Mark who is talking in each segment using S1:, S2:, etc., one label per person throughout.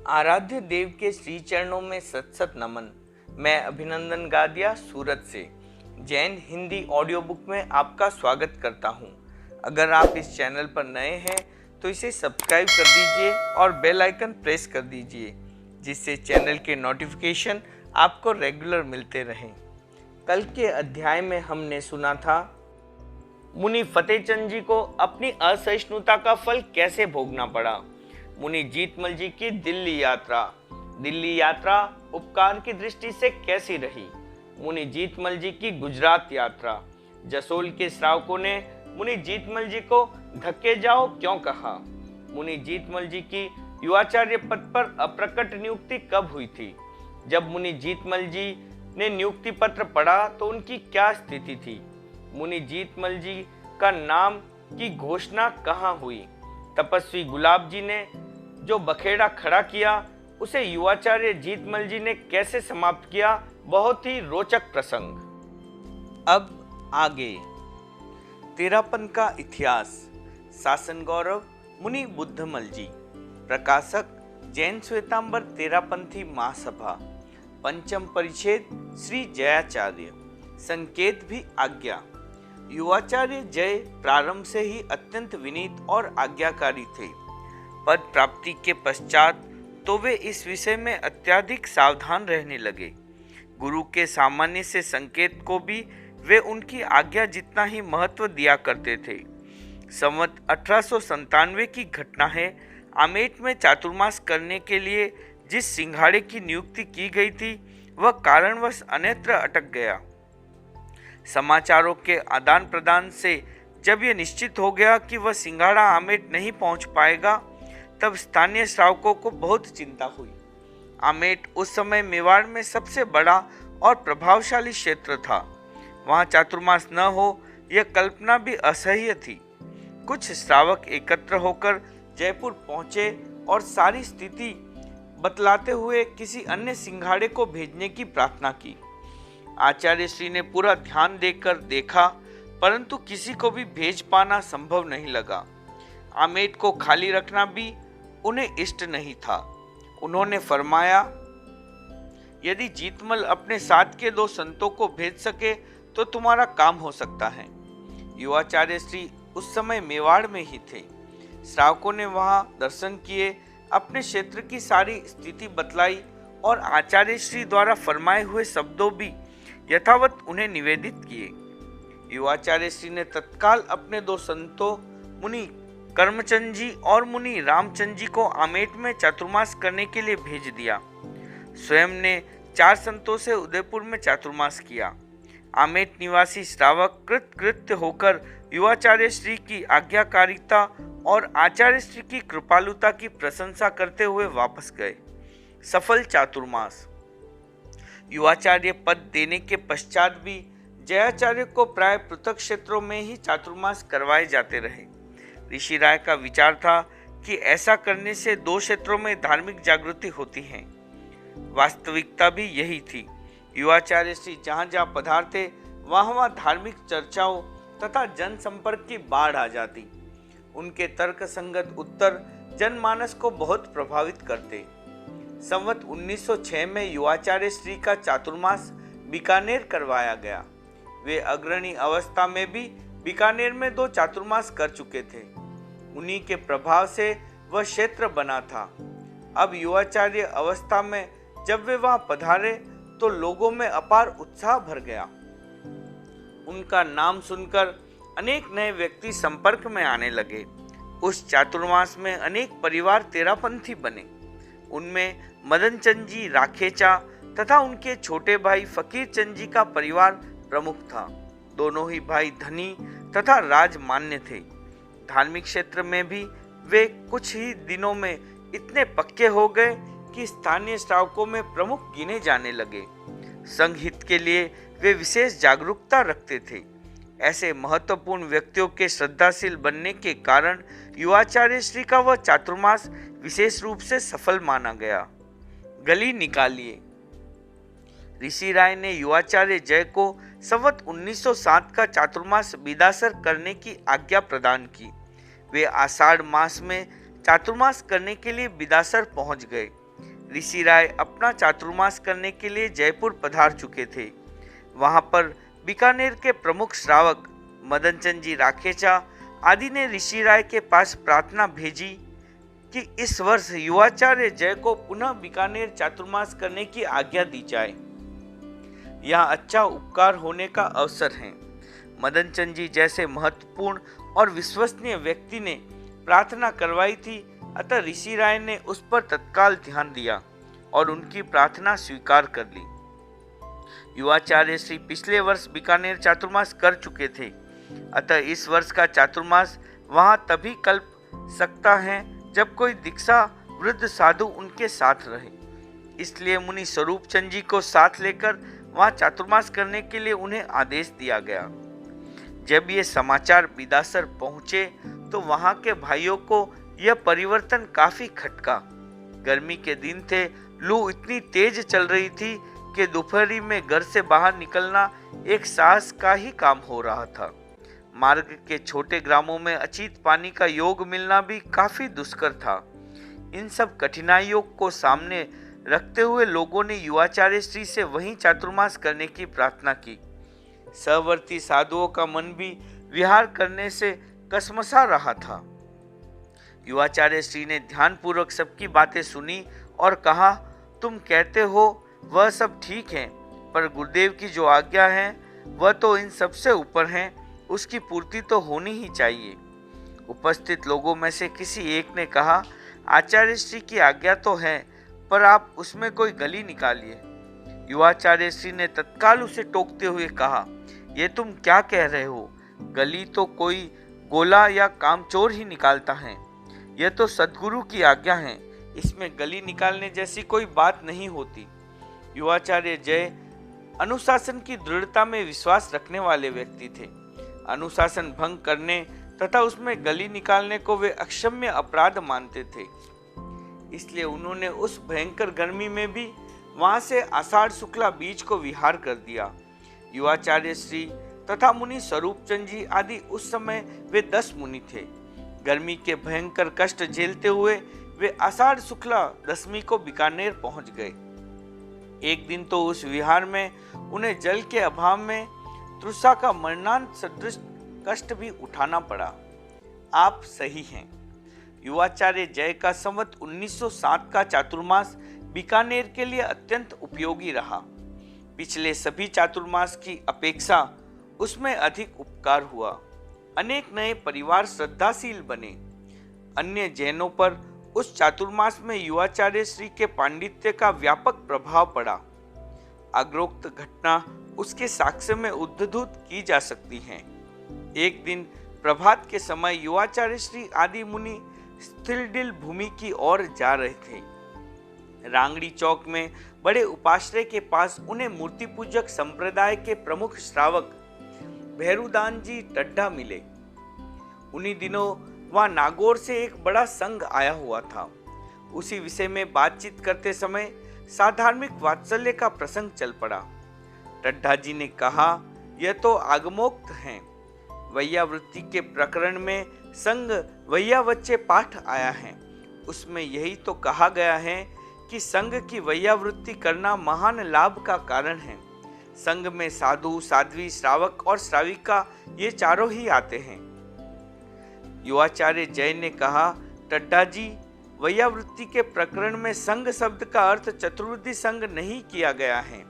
S1: आराध्य देव के श्री चरणों में सत सत नमन। मैं अभिनंदन गादिया सूरत से जैन हिंदी ऑडियो बुक में आपका स्वागत करता हूं। अगर आप इस चैनल पर नए हैं तो इसे सब्सक्राइब कर दीजिए और बेल आइकन प्रेस कर दीजिए, जिससे चैनल के नोटिफिकेशन आपको रेगुलर मिलते रहें। कल के अध्याय में हमने सुना था मुनि फतेहचंद जी को अपनी असहिष्णुता का फल कैसे भोगना पड़ा। मुनि जीतमल जी की दिल्ली यात्रा उपकार की दृष्टि से कैसी रही। मुनि जीतमल जी की गुजरात यात्रा। जसोल के श्रावकों ने मुनि जीतमल जी को धक्के जाओ क्यों कहा। मुनि जीतमल जी की युवाचार्य पद पर अप्रकट नियुक्ति कब हुई थी। जब मुनि जीतमल जी ने नियुक्ति पत्र पढ़ा तो उनकी क्या स्थिति थी। मुनि जीतमल जी का नाम की घोषणा कहाँ हुई। तपस्वी गुलाब जी ने जो बखेड़ा खड़ा किया उसे युवाचार्य जीतमल जी ने कैसे समाप्त किया। बहुत ही रोचक प्रसंग। अब आगे तेरापन का इतिहास। शासन गौरव मुनि बुद्धमल जी। प्रकाशक जैन श्वेतांबर तेरापंथी महासभा। पंचम परिच्छेद श्री जयाचार्य। संकेत भी आज्ञा। युवाचार्य जय प्रारंभ से ही अत्यंत विनीत और आज्ञाकारी थे। पद प्राप्ति के पश्चात तो वे इस विषय में अत्यधिक सावधान रहने लगे। गुरु के सामान्य से संकेत को भी वे उनकी आज्ञा जितना ही महत्व दिया करते थे। संवत 1897 की घटना है। आमेट में चातुर्मास करने के लिए जिस सिंघाड़े की नियुक्ति की गई थी वह कारणवश अन्यत्र अटक गया। समाचारों के आदान प्रदान से जब यह निश्चित हो गया कि वह सिंघाड़ा आमेट नहीं पहुंच पाएगा, तब स्थानीय श्रावकों को बहुत चिंता हुई। आमेट उस समय मेवाड़ में सबसे बड़ा और प्रभावशाली क्षेत्र था। वहां चातुर्मास न हो यह कल्पना भी असह्य थी। कुछ श्रावक एकत्र होकर जयपुर पहुंचे और सारी स्थिति बतलाते हुए किसी अन्य सिंघाड़े को भेजने की प्रार्थना की। आचार्य श्री ने पूरा ध्यान देकर देखा, परंतु किसी को भी भेज पाना संभव नहीं लगा। आमेट को खाली रखना भी उन्हें इष्ट नहीं था। उन्होंने फरमाया, यदि जीतमल अपने साथ के 2 संतों को भेज सके तो तुम्हारा काम हो सकता है। युवाचार्य श्री उस समय मेवाड़ में ही थे। श्रावकों ने वहां दर्शन किए, अपने क्षेत्र की सारी स्थिति बतलाई और आचार्य श्री द्वारा फरमाए हुए शब्दों भी यथावत उन्हें निवेदित किए। युवाचार्य श्री ने तत्काल अपने 2 संतों मुनि कर्मचंद जी और मुनि रामचंद जी को आमेट में चातुर्मास करने के लिए भेज दिया। स्वयं ने 4 संतों से उदयपुर में चातुर्मास किया। आमेट निवासी श्रावक कृतकृत्य होकर युवाचार्य श्री की आज्ञाकारिता और आचार्य श्री की कृपालुता की प्रशंसा करते हुए वापस गए। सफल चातुर्मास। युवाचार्य पद देने के पश्चात भी जयाचार्य को प्राय पृथक क्षेत्रों में ही चातुर्मास करवाए जाते रहे। ऋषि राय का विचार था कि ऐसा करने से 2 क्षेत्रों में धार्मिक जागृति होती है। वास्तविकता भी यही थी। युवाचार्य श्री जहाँ जहाँ पधारते वहाँ धार्मिक चर्चाओं तथा जनसंपर्क की बाढ़ आ जाती। उनके तर्क संगत उत्तर जनमानस को बहुत प्रभावित करते। संवत 1906 में युवाचार्य श्री का चातुर्मास बीकानेर करवाया गया। वे अग्रणी अवस्था में भी बीकानेर में 2 चातुर्मास कर चुके थे। उन्हीं के प्रभाव से वह क्षेत्र बना था। अब युवाचार्य अवस्था में जब वे वहां पधारे तो लोगों में अपार उत्साह भर गया। उनका नाम सुनकर अनेक नए व्यक्ति संपर्क में आने लगे। उस चातुर्मास में अनेक परिवार तेरापंथी बने। उनमें मदन चंद जी राखेचा तथा उनके छोटे भाई फकीर चंद जी का परिवार प्रमुख था। दोनों ही भाई धनी तथा राजमान्य थे। धार्मिक क्षेत्र में भी वे कुछ ही दिनों में इतने पक्के हो गए कि स्थानीय श्रावकों में प्रमुख गिने जाने लगे। संघ हित के लिए वे विशेष जागरूकता रखते थे। ऐसे महत्वपूर्ण व्यक्तियों के श्रद्धाशील बनने के कारण युवाचार्य श्री का वह चातुर्मास विशेष रूप से सफल माना गया। गली निकालिए। ऋषि राय ने युवाचार्य जय को संवत 1907 का चातुर्मास बिदासर करने की आज्ञा प्रदान की। वे आषाढ़ मास में चातुर्मास करने के लिए बिदासर पहुंच गए। ऋषि राय अपना चातुर्मास करने के लिए जयपुर पधार चुके थे। वहां पर बीकानेर के प्रमुख श्रावक मदन चंद जी राखेचा आदि ने ऋषि राय के पास प्रार्थना भेजी कि इस वर्ष युवाचार्य जय को पुनः बीकानेर चातुर्मास करने की आज्ञा दी जाए। यह अच्छा उपकार होने का अवसर है। मदन चंद जी जैसे महत्वपूर्ण और विश्वसनीय व्यक्ति ने प्रार्थना करवाई थी, अतः ऋषि राय ने उस पर तत्काल ध्यान दिया और उनकी प्रार्थना स्वीकार कर ली। युवाचार्य श्री पिछले वर्ष बीकानेर चातुर्मास कर चुके थे, अतः इस वर्ष का चातुर्मास वहां तभी कल्प सकता है जब कोई दीक्षा वृद्ध साधु उनके साथ रहे। इसलिए मुनि स्वरूप चंद जी को साथ लेकर वहां चातुर्मास करने के लिए उन्हें आदेश दिया गया। जब ये समाचार बिदासर पहुंचे तो वहां के भाइयों को यह परिवर्तन काफी खटका। गर्मी के दिन थे, लू इतनी तेज चल रही थी कि दोपहरी में घर से बाहर निकलना एक साहस का ही काम हो रहा था। मार्ग के छोटे ग्रामों में अचित पानी का योग मिलना भी काफी दुष्कर था। इन सब कठिनाइयों को सामने रखते हुए लोगों ने युवाचार्य श्री से वहीं चातुर्मास करने की प्रार्थना की। सहवर्ती साधुओं का मन भी विहार करने से कसमसा रहा था। युवाचार्य श्री ने ध्यानपूर्वक सबकी बातें सुनी और कहा, तुम कहते हो वह सब ठीक है, पर गुरुदेव की जो आज्ञा है वह तो इन सबसे ऊपर है, उसकी पूर्ति तो होनी ही चाहिए। उपस्थित लोगों में से किसी एक ने कहा, आचार्य श्री की आज्ञा तो है, पर आप उसमें कोई गली निकालिए। युवाचार्य श्री ने तत्काल उसे टोकते हुए कहा, ये तुम क्या कह रहे हो? गली तो कोई गोला या कामचोर ही निकालता है। यह तो सद्गुरु की आज्ञा है, इसमें गली निकालने जैसी कोई बात नहीं होती। युवाचार्य जय अनुशासन की दृढ़ता में विश्वास रखने वाले व्यक्ति थे। अनुशासन भंग करने तथा उसमें गली निकालने को वे अक्षम्य अपराध मानते थे। इसलिए उन्होंने उस भयंकर गर्मी में भी वहां से आषाढ़ शुक्ला बीज को विहार कर दिया। युवाचार्य श्री तथा मुनि स्वरूप चंद जी आदि उस समय वे 10 मुनि थे। गर्मी के भयंकर कष्ट झेलते हुए वे आषाढ़ शुक्ला दशमी को बीकानेर पहुंच गए। एक दिन तो उस विहार में उन्हें जल के अभाव में तृषा का मरणांत सदृश कष्ट भी उठाना पड़ा। आप सही हैं। युवाचार्य जय का संवत 1907 का चातुर्मास बीकानेर के लिए अत्यंत उपयोगी रहा। पिछले सभी चातुर्मास की अपेक्षा उसमें अधिक उपकार हुआ। अनेक नए परिवार श्रद्धाशील बने। अन्य जैनों पर उस चातुर्मास में युवाचार्य श्री के पांडित्य का व्यापक प्रभाव पड़ा। अग्रोक्त घटना उसके साक्ष्य में उद्धृत की जा सकती है। एक दिन प्रभात के समय युवाचार्य श्री आदि मुनि स्थिरडिल भूमि की ओर जा रहे थे। रांगड़ी चौक में बड़े उपाश्रय के पास उन्हें मूर्ति पूजक संप्रदाय के प्रमुख श्रावक भैरुदान जी टड्ढा मिले। उन्हीं दिनों वहां नागौर से एक बड़ा संघ आया हुआ था। उसी विषय में बातचीत करते समय साधार्मिक वात्सल्य का प्रसंग चल पड़ा। टड्ढा जी ने कहा, यह तो आगमोक्त हैं। वैयावृत्ति के प्रकरण में संघ वैयावच्चे पाठ आया है। उसमें यही तो कहा गया है कि संघ की वैयावृत्ति करना महान लाभ का कारण है। संघ में साधु, साध्वी, श्रावक और श्राविका ये चारों ही आते हैं। युवाचार्य जय ने कहा, टड्ढा जी, वैयावृत्ति के प्रकरण में संघ शब्द का अर्थ चतुर्विधि संघ नहीं किया गया है।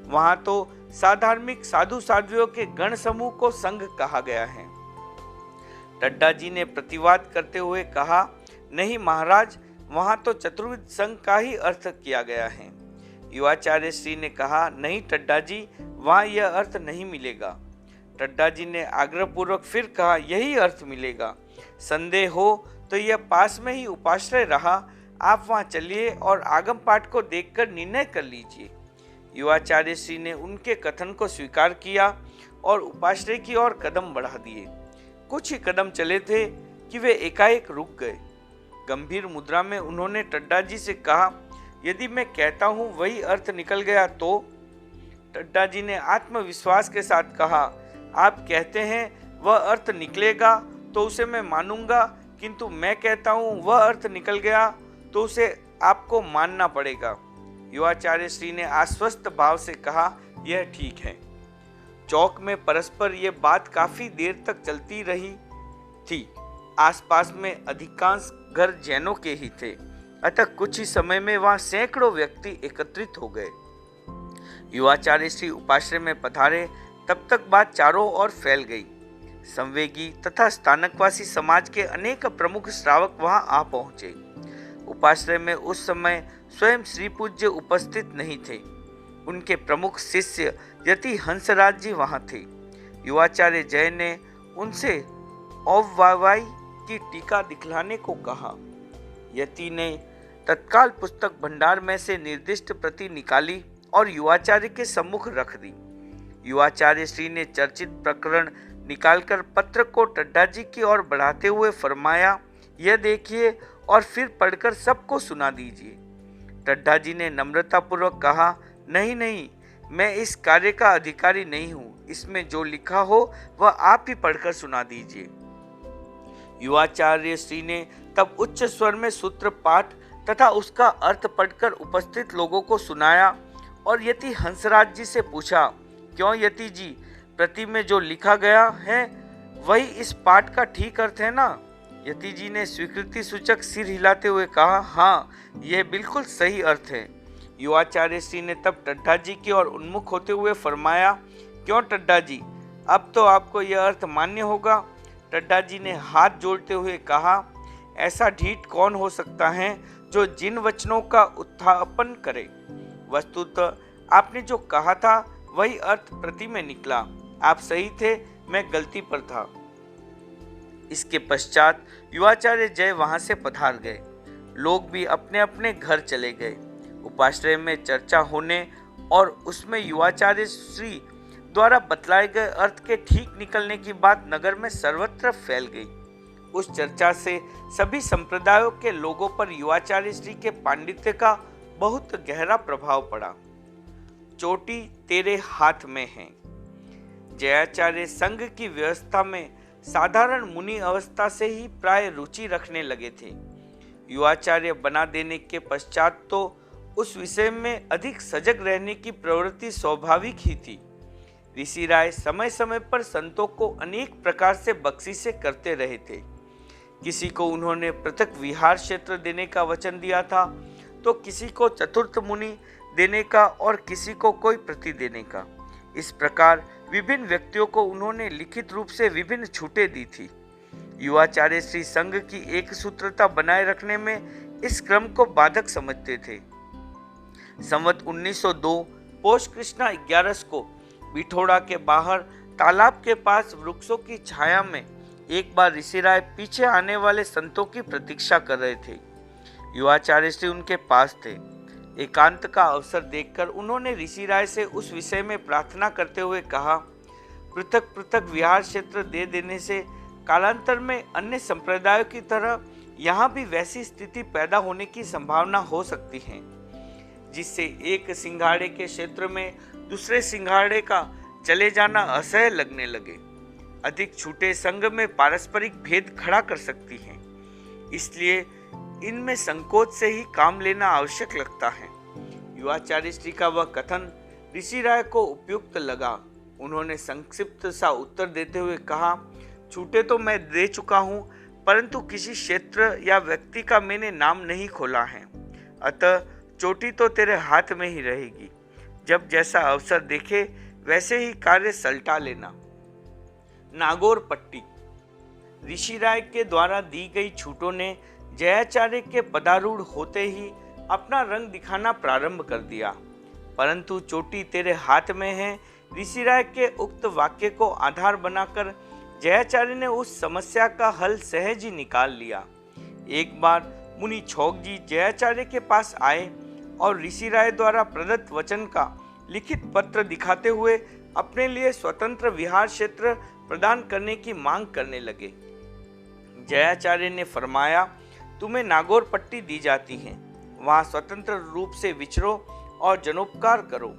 S1: वहां तो साधार्मिक साधु साध्वियों के गण समूह को संघ कहा गया है। टड्ढा जी ने प्रतिवाद करते हुए कहा, नहीं महाराज, वहां तो चतुर्विध संघ का ही अर्थ किया गया है। युवाचार्य श्री ने कहा, नहीं टड्ढा जी, वहां यह अर्थ नहीं मिलेगा। टड्ढा जी ने आग्रहपूर्वक फिर कहा, यही अर्थ मिलेगा। संदेह हो तो यह पास में ही उपाश्रय रहा, आप वहां चलिए और आगम पाठ को देखकर निर्णय कर लीजिए। युवाचार्य श्री ने उनके कथन को स्वीकार किया और उपाश्रय की ओर कदम बढ़ा दिए। कुछ ही कदम चले थे कि वे एकाएक रुक गए। गंभीर मुद्रा में उन्होंने टड्ढा जी से कहा, यदि मैं कहता हूं वही अर्थ निकल गया तो? टड्ढा जी ने आत्मविश्वास के साथ कहा, आप कहते हैं वह अर्थ निकलेगा तो उसे मैं मानूंगा, किंतु मैं कहता हूं वह अर्थ निकल गया तो उसे आपको मानना पड़ेगा। युवाचार्य श्री ने आश्वस्त भाव से कहा, यह ठीक है। चौक में परस्पर ये बात काफी देर तक चलती रही थी। आसपास में अधिकांश घर जैनों के ही थे, अतः कुछ ही समय में वहां सैकड़ों व्यक्ति एकत्रित हो गए। युवाचार्य श्री उपाश्रय में पधारे तब तक बात चारों ओर फैल गई। संवेगी तथा स्थानकवासी समाज के अनेक प्रमुख श्रावक वहां आ पहुंचे। उपाश्रय में उस समय स्वयं श्री पूज्य उपस्थित नहीं थे। उनके प्रमुख शिष्य यति हंसराज जी वहां थे। युवाचार्य जय ने उनसे औवाई की टीका दिखलाने को कहा। यति ने तत्काल पुस्तक भंडार में से निर्दिष्ट प्रति निकाली और युवाचार्य के सम्मुख रख दी। युवाचार्य श्री ने चर्चित प्रकरण निकालकर पत्र को टड्डा जी की ओर बढ़ाते हुए फरमाया, यह देखिए और फिर पढ़कर सबको सुना दीजिए। टड्डा जी ने नम्रतापूर्वक कहा, नहीं नहीं, मैं इस कार्य का अधिकारी नहीं हूँ, इसमें जो लिखा हो वह आप ही पढ़कर सुना दीजिए। युवाचार्य श्री ने तब उच्च स्वर में सूत्र पाठ तथा उसका अर्थ पढ़कर उपस्थित लोगों को सुनाया और यति हंसराज जी से पूछा, क्यों यति जी, प्रति में जो लिखा गया है वही इस पाठ का ठीक अर्थ है ना? यति जी ने स्वीकृति सूचक सिर हिलाते हुए कहा, हाँ, यह बिल्कुल सही अर्थ है। युवाचार्य श्री ने तब टड्डा जी की ओर उन्मुख होते हुए फरमाया, क्यों टड्डा जी, अब तो आपको यह अर्थ मान्य होगा। टड्डा जी ने हाथ जोड़ते हुए कहा, ऐसा ढीठ कौन हो सकता है जो जिन वचनों का उत्थापन करे। वस्तुतः आपने जो कहा था वही अर्थ प्रति में निकला। आप सही थे, मैं गलती पर था। इसके पश्चात युवाचार्य जय वहां से पधार गए। लोग भी अपने अपने घर चले गए। उपाश्रय में चर्चा होने और उसमें युवाचार्य श्री द्वारा बतलाए गए अर्थ के ठीक निकलने की बात नगर में सर्वत्र फैल गई। उस चर्चा से सभी संप्रदायों के लोगों पर युवाचार्य श्री के पांडित्य का बहुत गहरा प्रभाव पड़ा। चोटी तेरे हाथ में है। जयाचार्य संघ की व्यवस्था में साधारण मुनि अवस्था से ही प्राय रुचि रखने लगे थे। युवाचार्य बना देने के पश्चात तो उस विषय में अधिक सजग रहने की प्रवृत्ति स्वाभाविक ही थी। ऋषि राय समय समय पर संतों को अनेक प्रकार से बख्शिशें करते रहे थे। किसी को उन्होंने पृथक विहार क्षेत्र देने का वचन दिया था, तो किसी को चतुर्थ मुनि देने का और किसी को कोई प्रति देने का। इस प्रकार विभिन्न व्यक्तियों को उन्होंने लिखित रूप से विभिन्न छूटें दी थी। युवाचार्य श्री संघ की एक सूत्रता बनाए रखने में इस क्रम को बाधक समझते थे। संवत 1902 पोष कृष्णा 11 को बिठोड़ा के बाहर तालाब के पास वृक्षों की छाया में एक बार ऋषि राय पीछे आने वाले संतों की प्रतीक्षा कर रहे थे। युवाचार्य श्री उनके पास थे। एकांत का अवसर देखकर उन्होंने ऋषि राय से उस विषय में प्रार्थना करते हुए कहा, पृथक पृथक विहार क्षेत्र दे देने से कालांतर में अन्य संप्रदायों की तरह यहाँ भी वैसी स्थिति पैदा होने की संभावना हो सकती है, जिससे एक सिंघाड़े के क्षेत्र में दूसरे सिंघाड़े का चले जाना असह्य लगने लगे। अधिक छूटे संघ में पारस्परिक भेद खड़ा कर सकती हैं, इसलिए इनमें संकोच से ही काम लेना आवश्यक लगता है। युवाचार्य श्री का वह कथन ऋषि राय को उपयुक्त लगा। उन्होंने संक्षिप्त सा उत्तर देते हुए कहा, छूटे तो मैं दे चुका हूँ, परंतु किसी क्षेत्र या व्यक्ति का मैंने नाम नहीं खोला है, अतः चोटी तो तेरे हाथ में ही रहेगी। जब जैसा अवसर देखे वैसे ही कार्य सलटा लेना। नागौर पट्टी। ऋषि राय के द्वारा दी गई छूटों ने जयाचार्य के पदारूढ़ होते ही अपना रंग दिखाना प्रारंभ कर दिया, परंतु चोटी तेरे हाथ में है ऋषि राय के उक्त वाक्य को आधार बनाकर जयाचार्य ने उस समस्या का हल सहज ही निकाल लिया। एक बार मुनि छौक जी जयाचार्य के पास आए और ऋषि राय द्वारा प्रदत्त वचन का लिखित पत्र दिखाते हुए अपने लिए स्वतंत्र विहार क्षेत्र प्रदान करने की मांग करने लगे। जयाचार्य ने फरमाया, तुम्हें नागौर पट्टी दी जाती है, वहां स्वतंत्र रूप से विचरो और जनोपकार करो।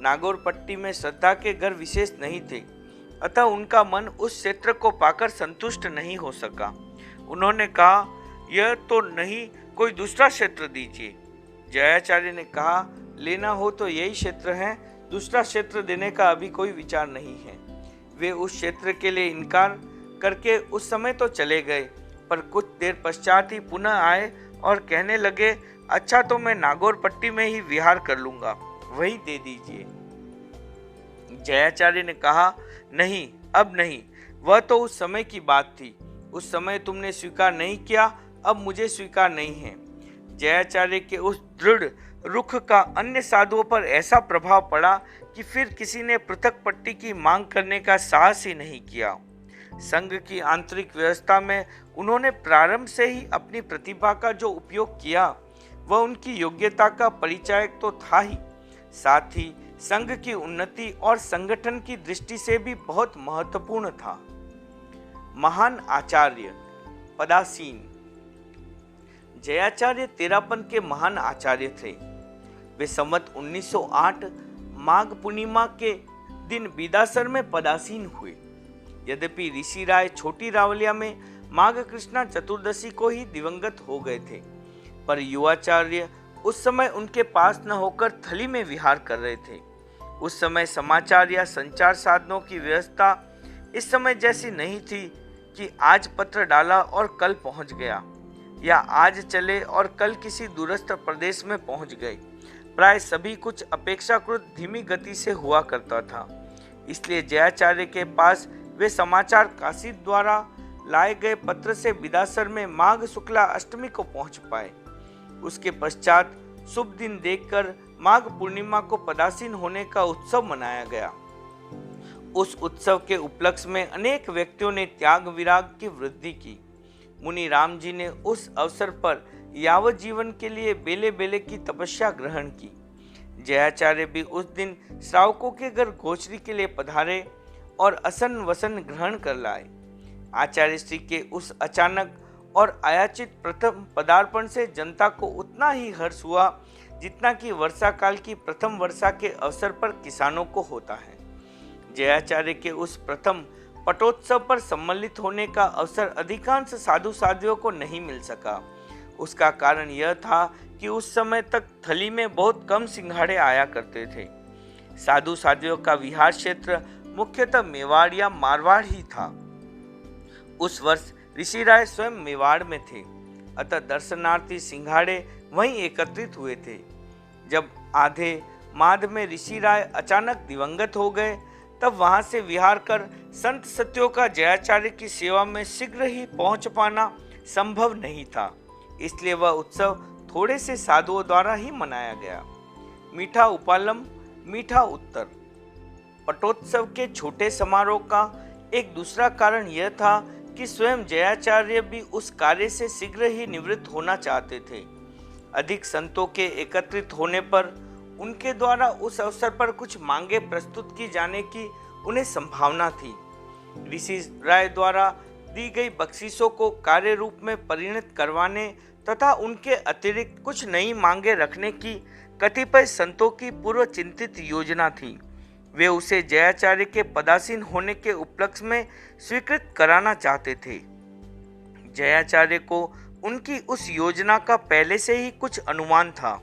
S1: नागौर पट्टी में श्रद्धा के घर विशेष नहीं थे, अतः उनका मन उस क्षेत्र को पाकर संतुष्ट नहीं हो सका। उन्होंने कहा, यह तो नहीं, कोई दूसरा क्षेत्र दीजिए। जयाचार्य ने कहा, लेना हो तो यही क्षेत्र है, दूसरा क्षेत्र देने का अभी कोई विचार नहीं है। वे उस क्षेत्र के लिए इनकार करके उस समय तो चले गए, पर कुछ देर पश्चात ही पुनः आए और कहने लगे, अच्छा तो मैं नागौर में ही विहार कर लूंगा, वही दे दीजिए। जयाचार्य ने कहा, नहीं, अब नहीं, वह तो उस समय की बात थी। उस समय तुमने स्वीकार नहीं किया, अब मुझे स्वीकार नहीं है। जयाचार्य के उस दृढ़ रुख का अन्य साधुओं पर ऐसा प्रभाव पड़ा कि फिर किसी ने पृथक पट्टी की मांग करने का साहस ही नहीं किया। संघ की आंतरिक व्यवस्था में उन्होंने प्रारंभ से ही अपनी प्रतिभा का जो उपयोग किया, वह उनकी योग्यता का परिचायक तो था ही, साथ ही संघ की उन्नति और संगठन की दृष्टि से भी बहुत महत्वपूर्ण था। महान आचार्य पदासीन। जयाचार्य तेरापन के महान आचार्य थे। वे संवत 1908 माघ पूर्णिमा के दिन बिदासर में पदासीन हुए। यद्यपि ऋषि राय छोटी रावलिया में माघ कृष्णा चतुर्दशी को ही दिवंगत हो गए थे, पर युवाचार्य उस समय उनके पास न होकर थली में विहार कर रहे थे। उस समय समाचार या संचार साधनों की व्यवस्था इस समय जैसी नहीं थी कि आज पत्र डाला और कल पहुंच गया, या आज चले और कल किसी दूरस्थ प्रदेश में पहुंच गए। प्राय सभी कुछ अपेक्षाकृत धीमी गति से हुआ करता था। इसलिए जयाचार्य के पास वे समाचार काशी द्वारा लाए गए पत्र से बिदासर में माघ शुक्ला अष्टमी को पहुंच पाए। उसके पश्चात शुभ दिन देखकर माघ पूर्णिमा को पदासीन होने का उत्सव मनाया गया। उस उत्सव के उपलक्ष्य में अनेक व्यक्तियों ने त्याग विराग की वृद्धि की। मुनि राम जी ने उस अवसर पर यावत जीवन के लिए बेले बेले की तपस्या ग्रहण की। जयाचार्य भी उस दिन श्रावकों के घर गोचरी के लिए पधारे और असन वसन ग्रहण कर लाए। आचार्य श्री के उस अचानक और अयाचित प्रथम पदार्पण से जनता को उतना ही हर्ष हुआ जितना कि वर्षा काल की प्रथम वर्षा के अवसर पर किसानों को होता है। जयाचार्य के उस प्रथम पटोत्सव पर सम्मिलित होने का अवसर अधिकांश साधु साध्वियों को नहीं मिल सका। उसका कारण यह था कि उस समय तक थली में बहुत कम सिंघाड़े आया करते थे। साधु साध्वियों का विहार क्षेत्र मुख्यतः मेवाड़ या मारवाड़ ही था। उस वर्ष ऋषि राय स्वयं मेवाड़ में थे, अतः दर्शनार्थी सिंघाड़े वहीं एकत्रित हुए थे। जब आधे माध में ऋषि राय अचानक दिवंगत हो गए, तब वहां से विहार कर संत सत्यों का जयाचार्य की सेवा में शीघ्र ही पहुंच पाना संभव नहीं था। इसलिए वह उत्सव थोड़े से साधुओं द्वारा ही मनाया गया। मीठा उपालम, मीठा उत्तर। पटोत्सव के छोटे समारोह का एक दूसरा कारण यह था कि स्वयं जयाचार्य भी उस कार्य से शीघ्र ही निवृत्त होना चाहते थे। अधिक संतों के एकत्रित होने पर उनके द्वारा उस अवसर पर कुछ मांगे प्रस्तुत की जाने की उन्हें संभावना थी। ऋषि राय द्वारा दी गई बख्शिशों को कार्य रूप में परिणत करवाने तथा उनके अतिरिक्त कुछ नई मांगे रखने की कतिपय संतों की पूर्व चिंतित योजना थी। वे उसे जयाचार्य के पदासीन होने के उपलक्ष्य में स्वीकृत कराना चाहते थे। जयाचार्य को उनकी उस योजना का पहले से ही कुछ अनुमान था।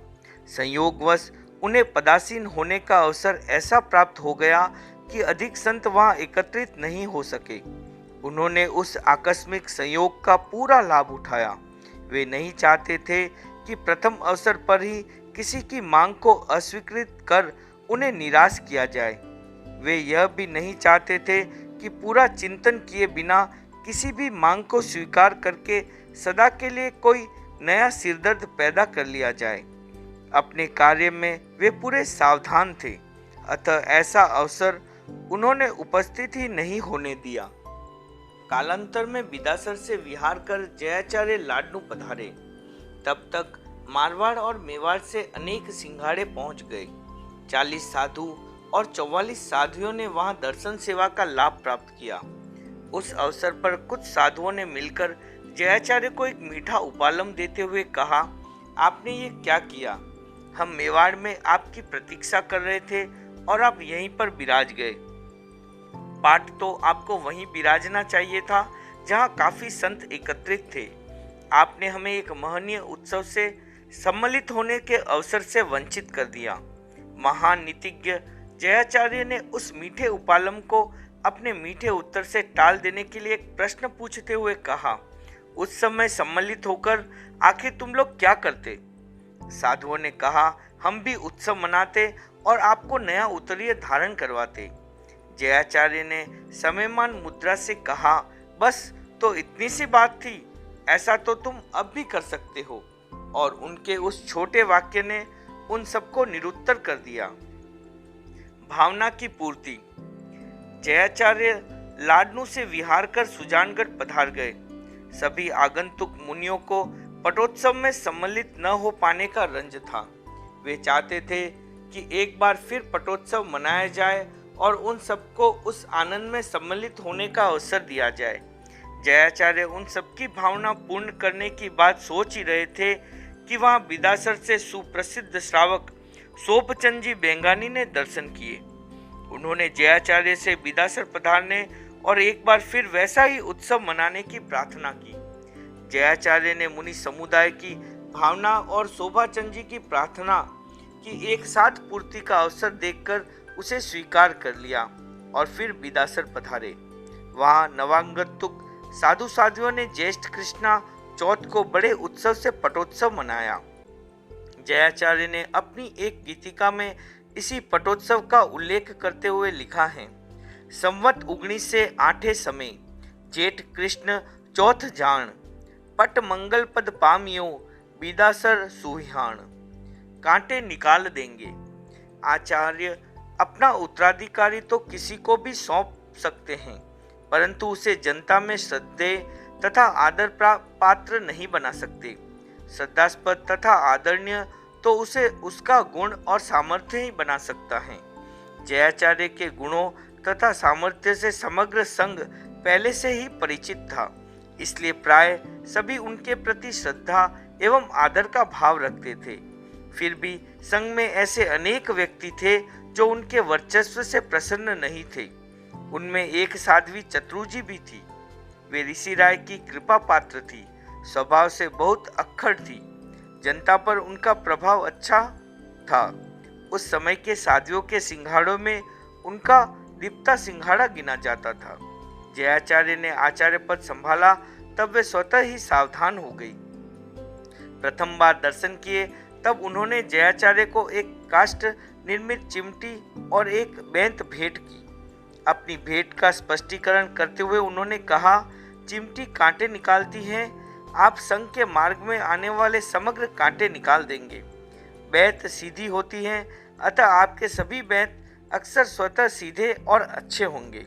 S1: संयोगवश उन्हें पदासीन होने का अवसर ऐसा प्राप्त हो गया कि अधिक संत वहां एकत्रित नहीं हो सके। उन्होंने उस आकस्मिक संयोग का पूरा लाभ उठाया। वे नहीं चाहते थे कि प्रथम अवसर पर ही किसी की मांग को अस्वीकृत कर उन्हें निराश किया जाए। वे यह भी नहीं चाहते थे कि पूरा चिंतन किए बिना किसी भी मांग को स्वीकार करके सदा के लिए कोई नया सिरदर्द पैदा कर लिया जाए। अपने कार्य में वे पूरे सावधान थे, अतः ऐसा अवसर उन्होंने उपस्थित ही नहीं होने दिया। कालांतर में बिदासर से विहार कर जयाचार्य लाडनू पधारे। तब तक मारवाड़ और मेवाड़ से अनेक सिंघाड़े पहुंच गए। 40 साधु और 44 साधुओं ने वहां दर्शन सेवा का लाभ प्राप्त किया। उस अवसर पर कुछ साधुओं ने मिलकर जयाचार्य को एक मीठा उपालम देते हुए कहा, आपने ये क्या किया? हम मेवाड़ में आपकी प्रतीक्षा कर रहे थे और आप यहीं पर विराज गए। पाठ तो आपको वहीं विराजना चाहिए था जहां काफी संत एकत्रित थे। आपने हमें एक महनीय उत्सव से सम्मिलित होने के अवसर से वंचित कर दिया। महान नीतिज्ञ जयाचार्य ने उस मीठे उपालम को अपने मीठे उत्तर से टाल देने के लिए एक प्रश्न पूछते हुए कहा, उस समय सम्मिलित होकर आखिर तुम लोग क्या करते? साधुओं ने कहा, हम भी उत्सव मनाते और आपको नया उत्तरीय धारण करवाते। जयाचार्य ने समयमान मुद्रा से कहा, बस तो इतनी सी बात थी, ऐसा तो तुम अब भी कर सकते हो। और उनके उस छोटे वाक्य ने उन सबको निरुत्तर कर दिया। भावना की पूर्ति। जयाचार्य लाडनू से विहार कर सुजानगढ़ पधार गए। सभी आगंतुक मुनियों को पटोत्सव में सम्मिलित न हो पाने का रंज था। वे चाहते थे कि एक बार फिर पटोत्सव मनाया जाए और उन सबको उस आनंद में सम्मिलित होने का अवसर दिया जाए। जयाचार्य उन सबकी भावना पूर्ण करने की बात सोच ही रहे थे कि वहां बिदासर से सुप्रसिद्ध श्रावक सोपचंद जी बेंगानी ने दर्शन किए। उन्होंने जयाचार्य से बिदासर पधारने और एक बार फिर वैसा ही उत्सव मनाने की प्रार्थना की। जयाचार्य ने मुनि समुदाय की भावना और शोभाचंद जी की प्रार्थना की एक साथ पूर्ति का अवसर देखकर उसे स्वीकार कर लिया और फिर बिदासर पधारे। वहां नवागंतुक साधु साध्वियों ने ज्येष्ठ कृष्णा चौथ को बड़े उत्सव से पटोत्सव मनाया। जयाचार्य ने अपनी एक गीतिका में इसी पटोत्सव का उल्लेख करते हुए लिखा है, संवत 19 से 8 समय जेठ कृष्ण चौथ जान, पट मंगल पद पामियो बिदासर सुहिहान। कांटे निकाल देंगे। आचार्य अपना उत्तराधिकारी तो किसी को भी सौंप सकते हैं, परंतु उसे जनता में श्रद्धेय तथा आदर पात्र नहीं बना सकते। श्रद्धास्पद तथा आदरणीय तो उसे उसका गुण और सामर्थ्य ही बना सकता है। जयाचार्य के गुणों तथा सामर्थ्य से समग्र संघ पहले से ही परिचित था, इसलिए प्राय सभी उनके प्रति श्रद्धा एवं आदर का भाव रखते थे। फिर भी संघ में ऐसे अनेक व्यक्ति थे जो उनके वर्चस्व से प्रसन्न नहीं थे। उनमें एक साध्वी चतुर्जी भी थी। वे ऋषि राय की कृपा पात्र थी, स्वभाव से बहुत अक्खड़ थी। जनता पर उनका प्रभाव अच्छा था। उस समय के साध्वियों के सिंघाड़ों में उनका दीप्ता सिंघाड़ा गिना जाता था। जयाचार्य ने आचार्य पद संभाला तब वे स्वतः ही सावधान हो गई। प्रथम बार दर्शन किए तब उन्होंने जयाचार्य को एक काष्ठ निर्मित चिमटी और एक बेंत भेंट की। अपनी भेंट का स्पष्टीकरण करते हुए उन्होंने कहा, चिमटी कांटे निकालती है, आप संघ के मार्ग में आने वाले समग्र कांटे निकाल देंगे। बेंत सीधी होती है, अतः आपके सभी बेंत अक्सर स्वतः सीधे और अच्छे होंगे।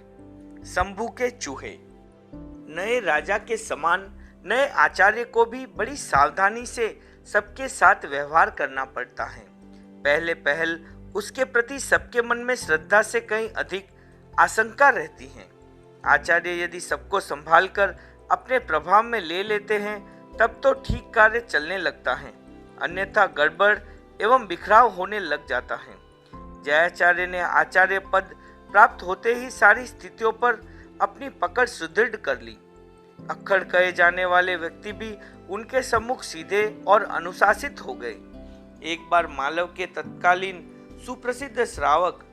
S1: शंभू के चूहे। नए राजा के समान नए आचार्य को भी बड़ी सावधानी से सबके साथ व्यवहार करना पड़ता है। पहले पहल उसके प्रति सबके मन में श्रद्धा से कहीं अधिक आशंका रहती है। आचार्य यदि सबको संभालकर अपने प्रभाव में ले लेते हैं तब तो ठीक कार्य चलने लगता है, अन्यथा गड़बड़ एवं बिखराव होने लग जाता है। जयाचार्य ने आचार्य पद प्राप्त होते ही सारी स्थितियों पर अपनी पकड़ सुदृढ़ कर ली। अक्खड़ कहे जाने वाले व्यक्ति भी उनके सम्मुख सीधे और अनुशासित हो गए। एक बार मालव के तत्कालीन सुप्रसिद्ध श्रावक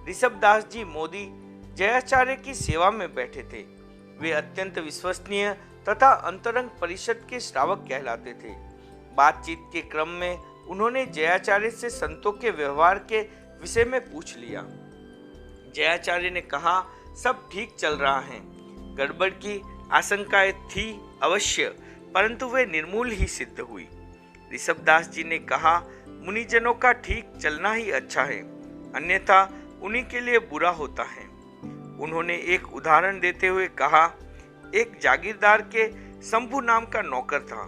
S1: ऋषभदास जी मोदी जयाचार्य की सेवा में बैठे थे। वे अत्यंत विश्वसनीय तथा अंतरंग परिषद के श्रावक कहलाते थे। बातचीत के क्रम में उन्होंने जयाचार्य से संतों के व्यवहार के विषय में पूछ लिया। जयाचार्य ने कहा, सब ठीक चल रहा है। गड़बड़ की आशंकाएं थी अवश्य, परंतु वे निर्मूल ही सिद्ध हुई। ऋषभदास जी ने कहा, मुनिजनों का ठीक चलना ही अच्छा है, अन्यथा उन्हीं के लिए बुरा होता है। उन्होंने एक उदाहरण देते हुए कहा, एक जागीरदार के शंभू नाम का नौकर था।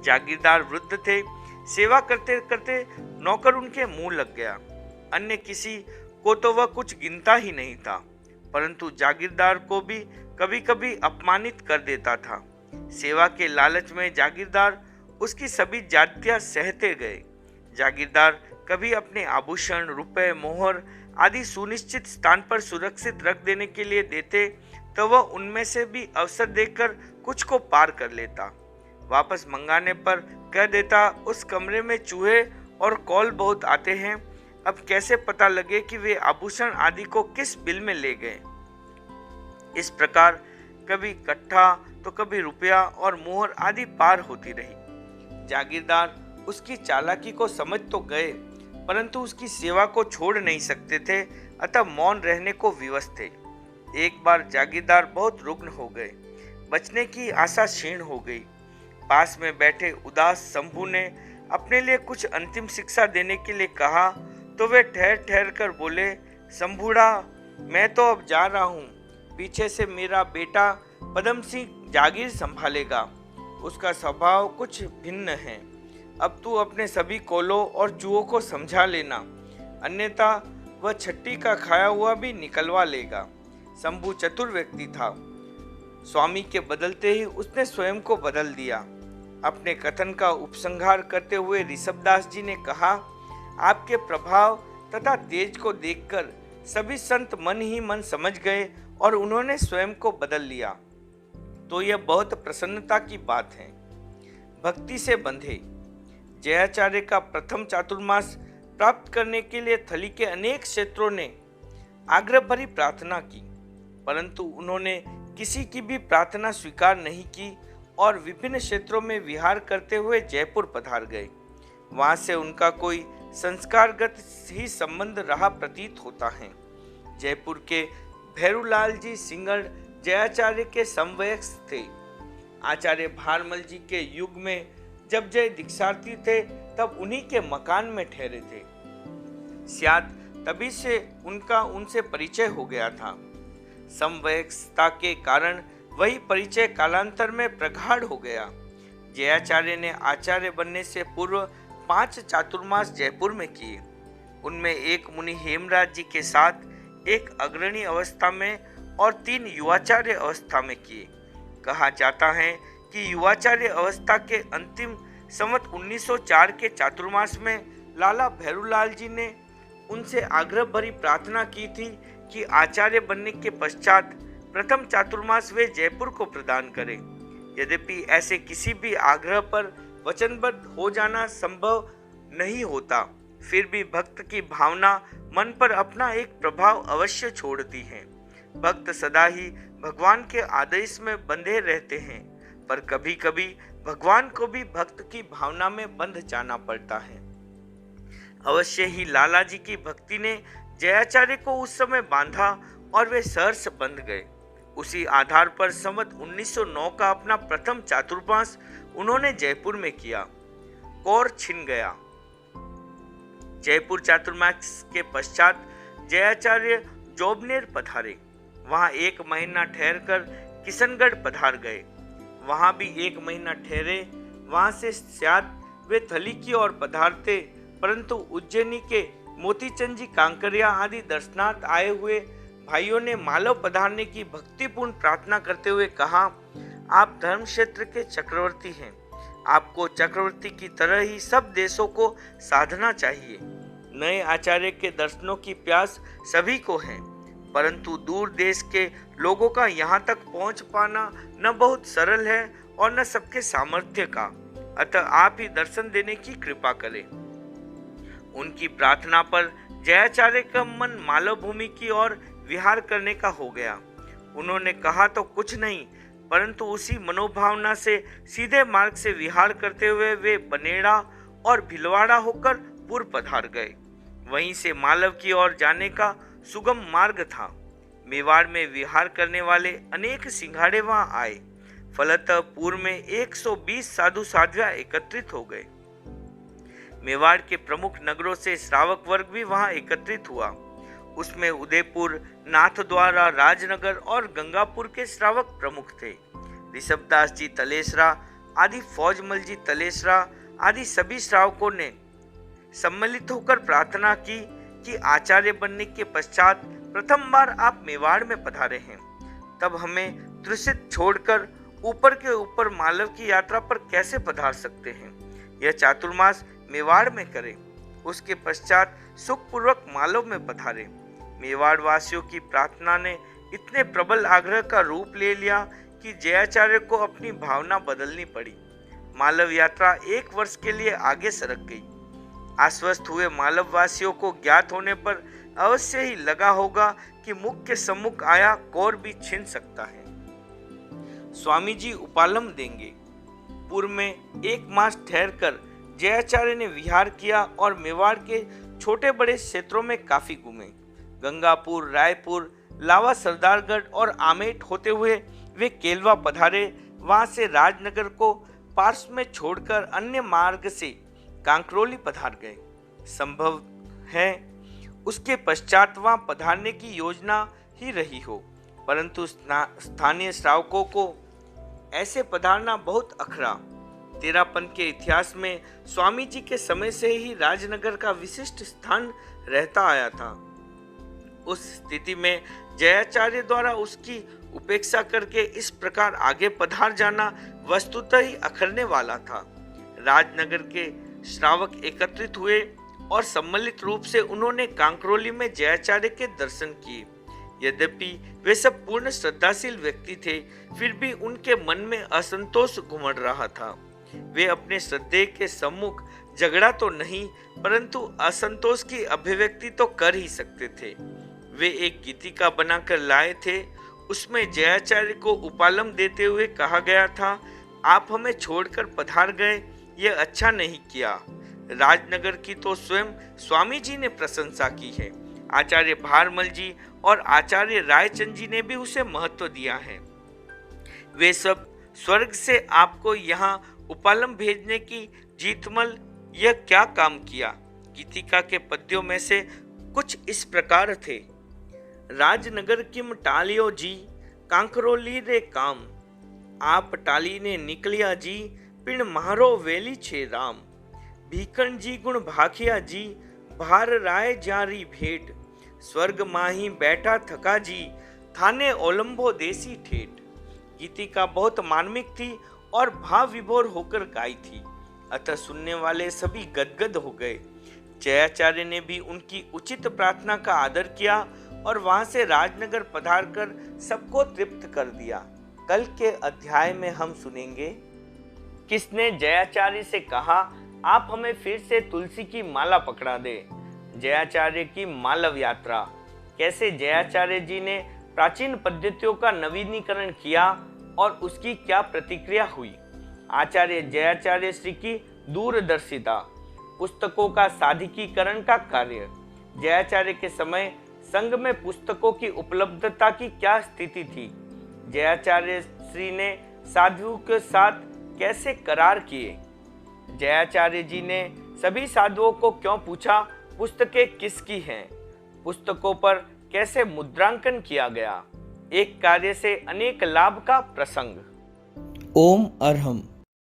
S1: जागीरदार वृद्ध थे। सेवा करते करते नौकर उनके मुंह लग गया। अन्य किसी को तो वह कुछ गिनता ही नहीं था, परंतु जागीरदार को भी कभी कभी अपमानित कर देता था। सेवा के लालच में जागीरदार उसकी सभी जातियां सहते गए। जागीरदार कभी अपने आभूषण, रुपए, मोहर आदि सुनिश्चित स्थान पर सुरक्षित रख देने के लिए देते तो वह उनमें से भी अवसर देकर कुछ को पार कर लेता। वापस मंगाने पर कह देता उस कमरे में चूहे और कॉल बहुत आते हैं, अब कैसे पता लगे कि वे आभूषण आदि को किस बिल में ले गए। इस प्रकार कभी कट्ठा तो कभी रुपया और मोहर आदि पार होती रही। जागीरदार उसकी चालाकी को समझ तो गए, परंतु उसकी सेवा को छोड़ नहीं सकते थे, अतः मौन रहने को विवश थे। एक बार जागीरदार बहुत रुग्ण हो गए, बचने की आशा क्षीण हो गई। पास में बैठे उदास शंभू ने अपने लिए कुछ अंतिम शिक्षा देने के लिए कहा तो वे ठहर ठहर कर बोले, शंभूड़ा, मैं तो अब जा रहा हूँ, पीछे से मेरा बेटा पदम सिंह जागीर संभालेगा। उसका स्वभाव कुछ भिन्न है। अब तू अपने सभी कोलों और चूहों को समझा लेना, अन्यथा वह छट्टी का खाया हुआ भी निकलवा लेगा। शंभू चतुर व्यक्ति था। स्वामी के बदलते ही उसने स्वयं को बदल दिया। अपने कथन का उपसंहार करते हुए ऋषभदास जी ने कहा, आपके प्रभाव तथा तेज को देखकर सभी संत मन ही मन समझ गए और उन्होंने स्वयं को बदल लिया, तो यह बहुत प्रसन्नता की बात है। भक्ति से बंधे। जयाचार्य का प्रथम चातुर्मास प्राप्त करने के लिए थली के अनेक क्षेत्रों ने आग्रह भरी प्रार्थना की, परंतु उन्होंने किसी की भी प्रार्थना स्वीकार नहीं की और विभिन्न क्षेत्रों में विहार करते हुए जयपुर पधार गए। वहां से उनका कोई संस्कारगत ही संबंध रहा प्रतीत होता है। जयपुर के भैरूलाल जी सिंगड़ जयाचार्य के समवयस्क थे। आचार्य भारमल जी के युग में जब जय दीक्षार्थी थे तब उन्हीं के मकान में ठहरे थे। शायद तभी से उनका उनसे परिचय हो गया था। समवयस्कता के कारण वही परिचय कालांतर में प्रगाढ़ हो गया। जयाचार्य ने आचार्य बनने से पूर्व 5 चातुर्मास जयपुर में किए। उनमें एक मुनि हेमराज जी के साथ एक अग्रणी अवस्था में और 3 युवाचार्य अवस्था में किए। कहा जाता है कि युवाचार्य अवस्था के अंतिम संवत 1904 के चातुर्मास में लाला भैरूलाल जी ने उनसे आग्रह भरी प्रार्थना की थी कि आचार्य बनने के पश्चात प्रथम चातुर्मास वे जयपुर को प्रदान करें। यद्यपि ऐसे किसी भी आग्रह पर वचनबद्ध हो जाना संभव नहीं होता, फिर भी भक्त की भावना मन पर अपना एक प्रभाव अवश्य छोड़ती है। भक्त सदा ही भगवान के आदेश में बंधे रहते हैं, पर कभी कभी भगवान को भी भक्त की भावना में बंध जाना पड़ता है। अवश्य ही लाला जी की भक्ति ने जयाचार्य को उस समय बांधा और वे सहर्ष बंध गए। उसी आधार पर संवत 1909 का अपना प्रथम चातुर्मास उन्होंने जयपुर में किया। कौर छिन गया। जयपुर चातुर्मास के पश्चात जयाचार्य जोबनेर पधारे। वहां 1 महीना ठहरकर किशनगढ़ पधार गए। वहां भी 1 महीना ठहरे। वहां से शायद वे थली की ओर पधारते, परंतु उज्जैनी के मोतीचंद जी कांकरिया आदि दर्शनार्थ आए हुए भाइयों ने मालव पधारने की भक्तिपूर्ण प्रार्थना करते हुए कहा, आप धर्म क्षेत्र के चक्रवर्ती हैं, आपको चक्रवर्ती की तरह ही सब देशों को साधना चाहिए। नए आचार्य के दर्शनों की प्यास सभी को है, परंतु दूर देश के लोगों का यहाँ तक पहुँच पाना न बहुत सरल है और न सबके सामर्थ्य का, अतः आप ही दर्शन देने की कृपा करें। उनकी प्रार्थना पर जयाचार्य का मन मालव भूमि की ओर विहार करने का हो गया। उन्होंने कहा तो कुछ नहीं, परंतु उसी मनोभावना से सीधे मार्ग से विहार करते हुए वे बनेड़ा और भिलवाड़ा होकर पूर्व पधार गए। वहीं से मालव की ओर जाने का सुगम मार्ग था। मेवाड़ में विहार करने वाले अनेक सिंघाड़े वहां आए। फलतः पूर्व में 120 साधु साध्वियां एकत्रित हो गए। मेवाड़ के प्रमुख नगरों से श्रावक वर्ग भी वहां एकत्रित हुआ। उसमें उदयपुर, नाथद्वारा, राजनगर और गंगापुर के श्रावक प्रमुख थे। ऋषभदास जी तलेसरा आदि, फौजमल जी तलेसरा आदि सभी श्रावकों ने सम्मिलित होकर प्रार्थना की कि आचार्य बनने के पश्चात प्रथम बार आप मेवाड़ में पधारे हैं, तब हमें त्रिषित छोड़कर ऊपर के ऊपर मालव की यात्रा पर कैसे पधार सकते हैं। यह चातुर्मास मेवाड़ में करें, उसके पश्चात सुखपूर्वक मालव में पधारे। मेवाड़ वासियों की प्रार्थना ने इतने प्रबल आग्रह का रूप ले लिया कि जयाचार्य को अपनी भावना बदलनी पड़ी। मालव यात्रा 1 वर्ष के लिए आगे सरक गई। आश्वस्त हुए मालव वासियों को ज्ञात होने पर अवश्य ही लगा होगा कि मुख के सम्मुख आया कौर भी छिन सकता है। स्वामी जी उपालम देंगे। पूर्व में 1 मास ठहरकर जयाचार्य ने विहार किया और मेवाड़ के छोटे बड़े क्षेत्रों में काफी घूमे। गंगापुर, रायपुर, लावा, सरदारगढ़ और आमेट होते हुए वे केलवा पधारे। वहां से राजनगर को पार्श्व में छोड़कर अन्य मार्ग से कांकरोली पधार गए। संभव है उसके पश्चात वहां पधारने की योजना ही रही हो, परंतु स्थानीय श्रावकों को ऐसे पधारना बहुत अखरा। तेरापंथ के इतिहास में स्वामी जी के समय से ही राजनगर का विशिष्ट स्थान रहता आया था। उस स्थिति में जयाचार्य द्वारा उसकी उपेक्षा करके इस प्रकार आगे पधार जाना वस्तुतः ही अखरने वाला था। राजनगर के श्रावक एकत्रित हुए और सम्मिलित रूप से उन्होंने कांकरोली में जयाचार्य के दर्शन किए। यद्यपि वे सब पूर्ण श्रद्धाशील व्यक्ति थे, फिर भी उनके मन में असंतोष घुमड़ रहा था। वे अपने श्रद्धेय के सम्मुख झगड़ा तो नहीं, परंतु असंतोष की अभिव्यक्ति तो कर ही सकते थे। वे एक गीतिका बनाकर लाए थे। उसमें जयाचार्य को उपालम देते हुए कहा गया था, आप हमें छोड़कर पधार गए, यह अच्छा नहीं किया। राजनगर की तो स्वयं स्वामी जी ने प्रशंसा की है। आचार्य भारमल जी और आचार्य रायचंद जी ने भी उसे महत्व दिया है। वे सब स्वर्ग से आपको यहाँ उपालम भेजने की जीतमल यह क्या काम किया। गीतिका के पद्यों में से कुछ इस प्रकार थे। राजनगर किम टालियो जी, कांकरोली रे काम, आप टाली ने निकलिया जी, पिण मारो वेली छे राम। भीखन जी गुण भाखिया जी, भार राय जारी भेंट, स्वर्ग माही बैठा थका जी, थाने ओलंबो देसी ठेठ। गीतिका बहुत मार्मिक थी और भाव विभोर होकर गाई थी, अतः सुनने वाले सभी गदगद हो गए। जयाचार्य ने भी उनकी उचित प्रार्थना का आदर किया और वहां से राजनगर पधार कर सबको तृप्त कर दिया। कल के अध्याय में हम सुनेंगे किसने जयाचार्य से कहा, आप हमें फिर से तुलसी की माला पकड़ा दे। जयाचार्य की मालव यात्रा, कैसे जयाचार्य जी ने प्राचीन पद्धतियों का नवीनीकरण किया और उसकी क्या प्रतिक्रिया हुई। आचार्य जयाचार्य श्री की दूरदर्शिता, पुस्तकों का साधिकीकरण का कार्य। जयाचार्य के समय संघ में पुस्तकों की उपलब्धता की क्या स्थिति थी। जयाचार्य श्री ने साधुओं के साथ कैसे करार किए। जयाचार्य जी ने सभी साधुओं को क्यों पूछा, पुस्तकें किसकी हैं। पुस्तकों पर कैसे मुद्रांकन किया गया। एक कार्य से अनेक लाभ का प्रसंग। ओम अरहम।